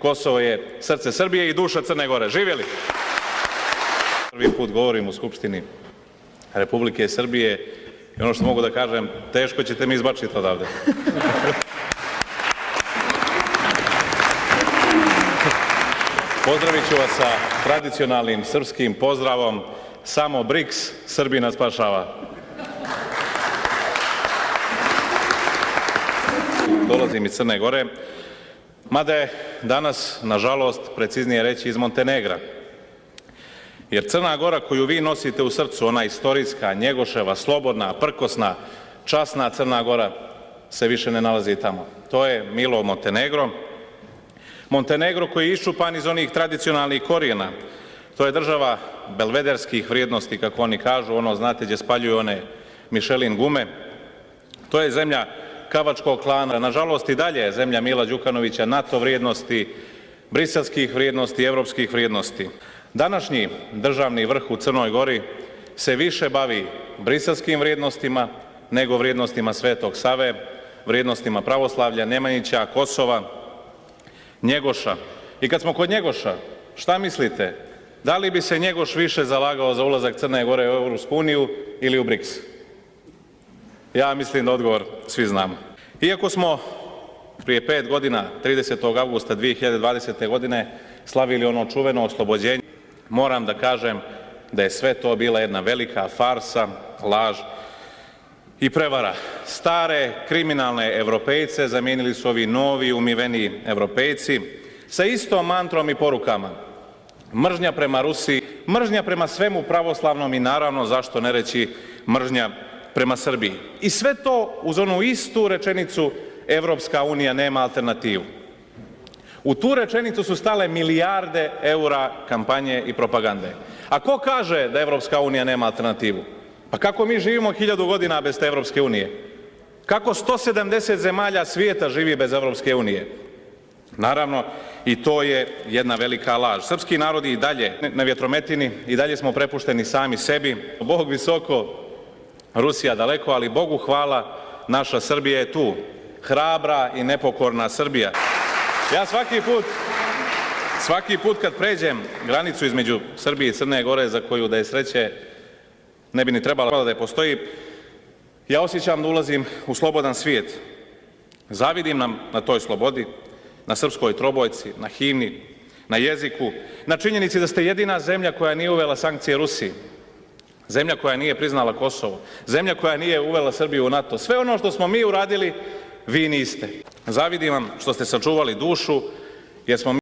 Kosovo je srce Srbije i duša Crne Gore. Živjeli! Prvi put govorim u Skupštini Republike Srbije i ono što mogu da kažem, teško ćete mi izbačiti odavde. Pozdravit ću vas sa tradicionalnim srpskim pozdravom: samo BRICS, Srbina spašava. Dolazim iz Crne Gore, mada je danas, nažalost, preciznije reći iz Montenegra. Jer Crna Gora koju vi nosite u srcu, ona istorijska, Njegoševa, slobodna, prkosna, časna Crna Gora, se više ne nalazi tamo. To je milo Montenegro. Montenegro koji je iščupan iz onih tradicionalnih korijena. To je država belvederskih vrijednosti, kako oni kažu, ono, znate, gdje spaljuju one Michelin gume. To je zemlja Kavačkog klana, nažalost i dalje je zemlja Mila Đukanovića, NATO vrijednosti, briselskih vrijednosti, evropskih vrijednosti. Današnji državni vrh u Crnoj Gori se više bavi briselskim vrijednostima nego vrijednostima Svetog Save, vrijednostima pravoslavlja, Nemanjića, Kosova, Njegoša. I kad smo kod Njegoša, šta mislite? Da li bi se Njegoš više zalagao za ulazak Crne Gore u Evropsku uniju ili u BRICS? Ja mislim da odgovor svi znamo. Iako smo prije 5 godina, 30. avgusta 2020. godine, slavili ono čuveno oslobođenje, moram da kažem da je sve to bila jedna velika farsa, laž i prevara. Stare kriminalne Evropejce zamijenili su ovi novi umiveni Evropejci sa istom mantrom i porukama. Mržnja prema Rusiji, mržnja prema svemu pravoslavnom i naravno, zašto ne reći, mržnja prema Srbiji. I sve to uz onu istu rečenicu: Evropska unija nema alternativu. U tu rečenicu su stale milijarde eura kampanje i propagande. A ko kaže da Evropska unija nema alternativu? Pa kako mi živimo 1000 godina bez te Evropske unije? Kako 170 zemalja svijeta živi bez Evropske unije? Naravno, i to je jedna velika laž. Srpski narod i dalje na vjetrometini, i dalje smo prepušteni sami sebi. Bog visoko, Rusija daleko, ali Bogu hvala, naša Srbija je tu. Hrabra i nepokorna Srbija. Ja svaki put kad pređem granicu između Srbije i Crne Gore, za koju da je sreće ne bi ni trebalo da je postoji, ja osjećam da ulazim u slobodan svijet. Zavidim nam na toj slobodi, na srpskoj trobojci, na himni, na jeziku, na činjenici da ste jedina zemlja koja nije uvela sankcije Rusiji, zemlja koja nije priznala Kosovo, zemlja koja nije uvela Srbiju u NATO. Sve ono što smo mi uradili, vi niste. Zavidim vam što ste sačuvali dušu, jer smo